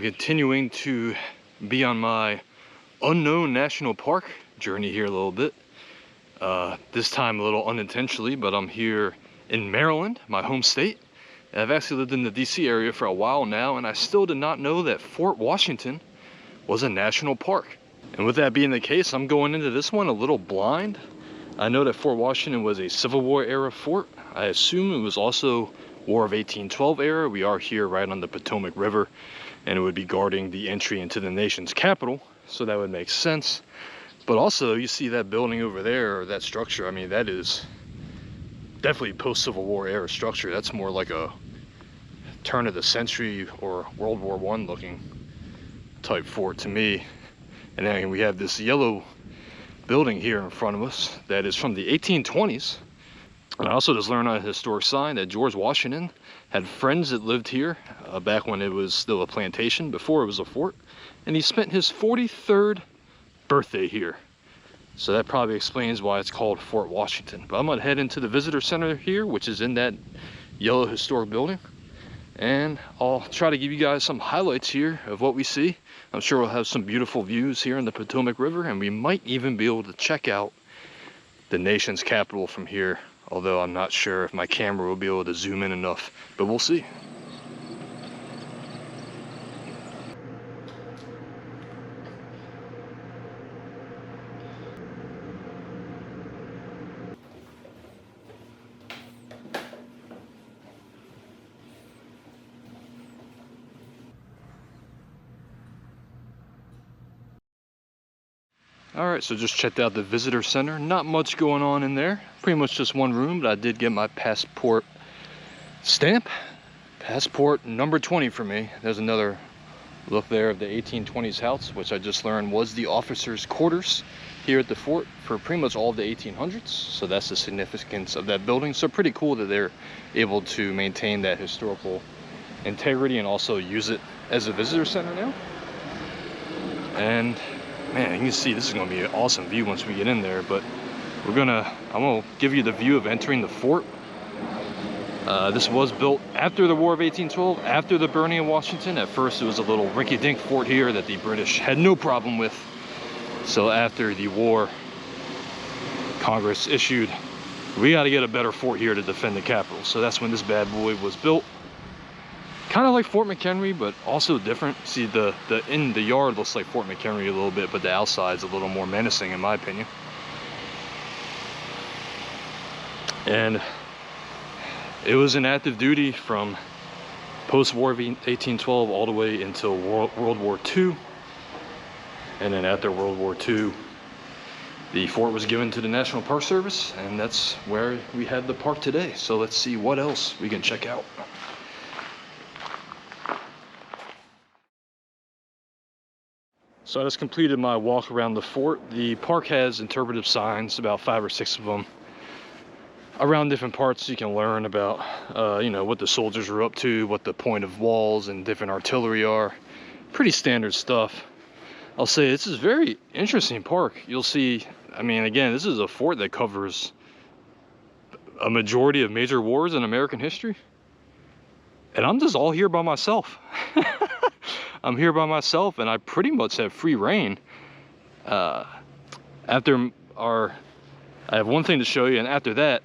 continuing to be on my unknown national park journey here a little bit. This time a little unintentionally, but I'm here in Maryland, my home state. I've actually lived in the DC area for a while now, and I still did not know that Fort Washington was a national park. And with that being the case, I'm going into this one a little blind. I know that Fort Washington was a Civil War era fort. I assume it was also War of 1812 era. We are here right on the Potomac River, and it would be guarding the entry into the nation's capital, so that would make sense. But also, you see that building over there, or that structure, I mean, that is definitely post-Civil War era structure. That's more like a turn of the century or World War I looking type fort to me. And then we have this yellow building here in front of us that is from the 1820s. And I also just learned on a historic sign that George Washington had friends that lived here back when it was still a plantation, before it was a fort. And he spent his 43rd birthday here. So that probably explains why it's called Fort Washington. But I'm gonna head into the visitor center here, which is in that yellow historic building. And I'll try to give you guys some highlights here of what we see. I'm sure we'll have some beautiful views here in the Potomac River, and we might even be able to check out the nation's capital from here. Although I'm not sure if my camera will be able to zoom in enough, but we'll see. Alright, so just checked out the visitor center. Not much going on in there. Pretty much just one room, but I did get my passport stamp. Passport number 20 for me. There's another look there of the 1820s house, which I just learned was the officers' quarters here at the fort for pretty much all of the 1800s. So that's the significance of that building. So pretty cool that they're able to maintain that historical integrity and also use it as a visitor center now. And man, you can see this is going to be an awesome view once we get in there, but I'm going to give you the view of entering the fort. This was built after the War of 1812, after the burning of Washington. At first it was a little rinky-dink fort here that the British had no problem with. So after the war, Congress issued, we got to get a better fort here to defend the capital. So that's when this bad boy was built. Kind of like Fort McHenry, but also different. See, the in the yard looks like Fort McHenry a little bit, but the outside's a little more menacing in my opinion. And it was in active duty from post-war of 1812 all the way until World War II. And then after World War II, the fort was given to the National Park Service, and that's where we have the park today. So let's see what else we can check out. So I just completed my walk around the fort. The park has interpretive signs, about 5 or 6 of them, around different parts. You can learn about, you know, what the soldiers are up to, what the point of walls and different artillery are. Pretty standard stuff. I'll say this is a very interesting park. You'll see, I mean, again, this is a fort that covers a majority of major wars in American history. And I'm just all here by myself. I'm here by myself, and I pretty much have free reign. I have one thing to show you, and after that,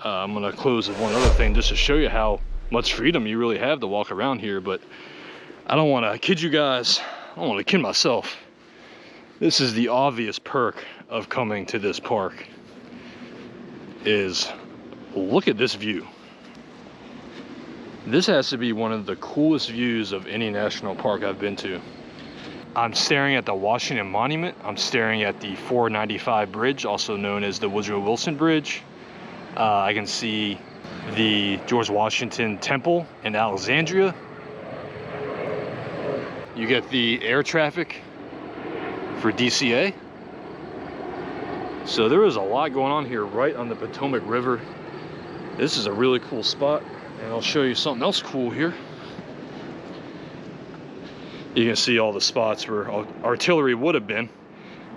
I'm gonna close with one other thing just to show you how much freedom you really have to walk around here. But I don't want to kid you guys. I don't want to kid myself. This is the obvious perk of coming to this park. Is look at this view. This has to be one of the coolest views of any national park I've been to. I'm staring at the Washington Monument. I'm staring at the 495 Bridge, also known as the Woodrow Wilson Bridge. I can see the George Washington Temple in Alexandria. You get the air traffic for DCA. So there is a lot going on here right on the Potomac River. This is a really cool spot. And I'll show you something else cool here. You can see all the spots where artillery would have been.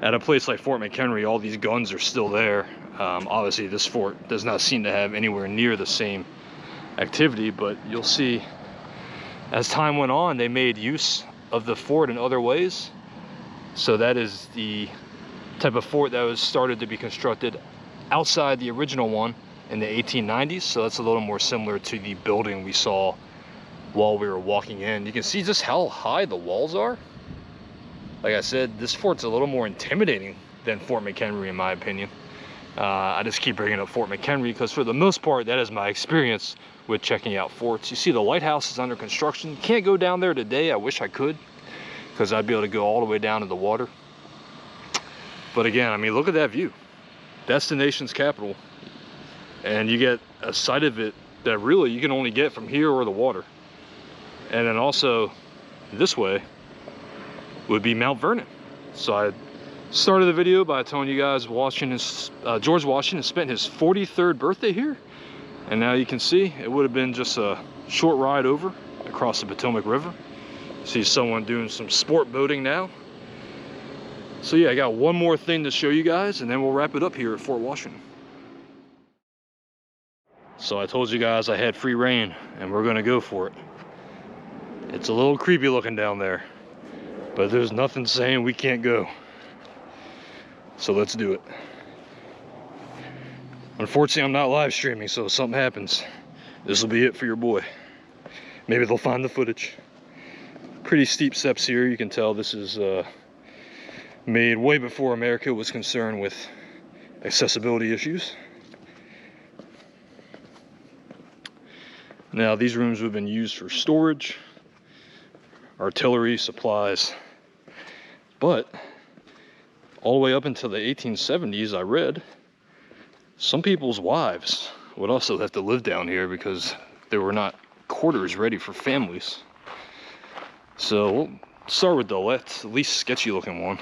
At a place like Fort McHenry, all these guns are still there. Obviously, this fort does not seem to have anywhere near the same activity, but you'll see as time went on, they made use of the fort in other ways. So that is the type of fort that was started to be constructed outside the original one in the 1890s. So that's a little more similar to the building we saw while we were walking in. You can see just how high the walls are. Like I said, this fort's a little more intimidating than Fort McHenry in my opinion. I just keep bringing up Fort McHenry because for the most part, that is my experience with checking out forts. You see the lighthouse is under construction. Can't go down there today. I wish I could, because I'd be able to go all the way down to the water. But again, I mean, look at that view. That's the nation's capital. And you get a sight of it that really you can only get from here or the water. And then also this way would be Mount Vernon. So I started the video by telling you guys George Washington spent his 43rd birthday here. And now you can see it would have been just a short ride over across the Potomac River. See someone doing some sport boating now. So yeah, I got one more thing to show you guys and then we'll wrap it up here at Fort Washington. So I told you guys I had free reign and we're gonna go for it. It's a little creepy looking down there, but there's nothing saying we can't go. So let's do it. Unfortunately, I'm not live streaming, so if something happens, this will be it for your boy. Maybe they'll find the footage. Pretty steep steps here. You can tell this is made way before America was concerned with accessibility issues. Now, these rooms have been used for storage, artillery, supplies, but all the way up until the 1870s, I read, some people's wives would also have to live down here because there were not quarters ready for families. So we'll start with the least sketchy looking one.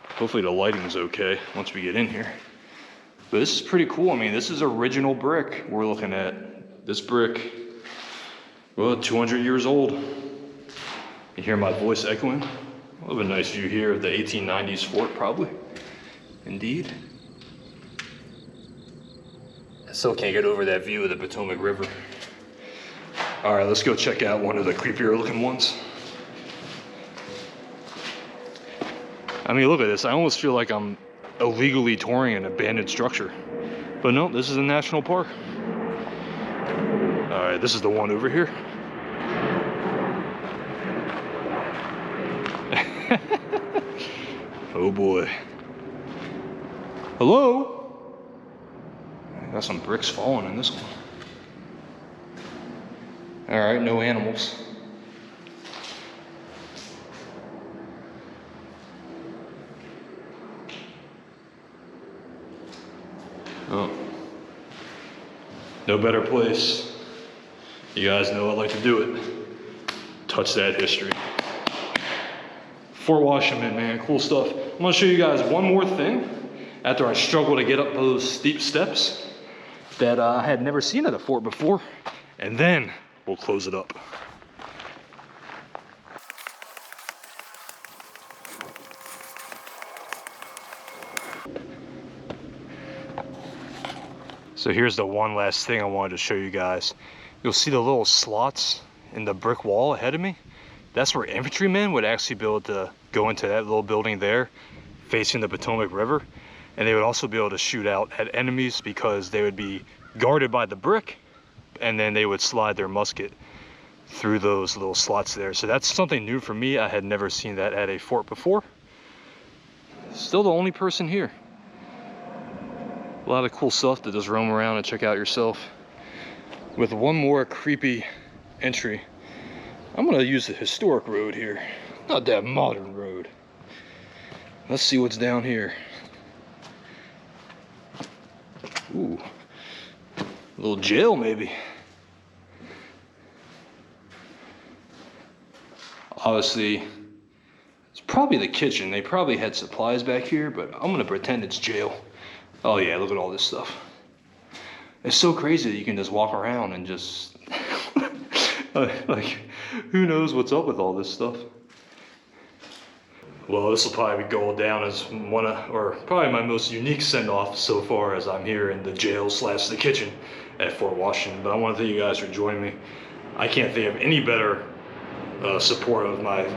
Hopefully the lighting's okay once we get in here. But this is pretty cool. I mean, this is original brick we're looking at. This brick, well, 200 years old. You hear my voice echoing? We'll have a nice view here of the 1890s fort, probably. Indeed. I still can't get over that view of the Potomac River. All right, let's go check out one of the creepier looking ones. I mean, look at this. I almost feel like I'm illegally touring an abandoned structure. But no, this is a national park. All right, this is the one over here. Oh boy. Hello? Got some bricks falling in this one. All right, no animals. Oh. No better place. You guys know I like to do it. Touch that history. Fort Washington, man, cool stuff. I'm gonna show you guys one more thing after I struggle to get up those steep steps that I had never seen at a fort before, and then we'll close it up. So here's the one last thing I wanted to show you guys. You'll see the little slots in the brick wall ahead of me. That's where infantrymen would actually be able to go into that little building there facing the Potomac River. And they would also be able to shoot out at enemies because they would be guarded by the brick, and then they would slide their musket through those little slots there. So that's something new for me. I had never seen that at a fort before. Still the only person here. A lot of cool stuff to just roam around and check out yourself. With one more creepy entry, I'm gonna use the historic road here, not that modern road. Let's see what's down here. Ooh, a little jail maybe. Obviously, it's probably the kitchen. They probably had supplies back here, but I'm gonna pretend it's jail. Oh yeah, look at all this stuff. It's so crazy that you can just walk around and just, like, who knows what's up with all this stuff. Well, this will probably go down as one of, or probably my most unique send-off so far, as I'm here in the jail / the kitchen at Fort Washington. But I want to thank you guys for joining me. I can't think of any better support of my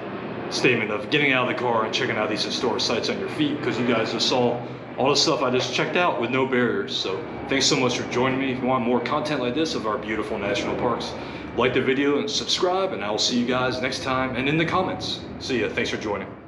statement of getting out of the car and checking out these historic sites on your feet, because you guys just saw all the stuff I just checked out with no barriers. So thanks so much for joining me. If you want more content like this of our beautiful national parks, like the video and subscribe, and I will see you guys next time and in the comments. See ya. Thanks for joining.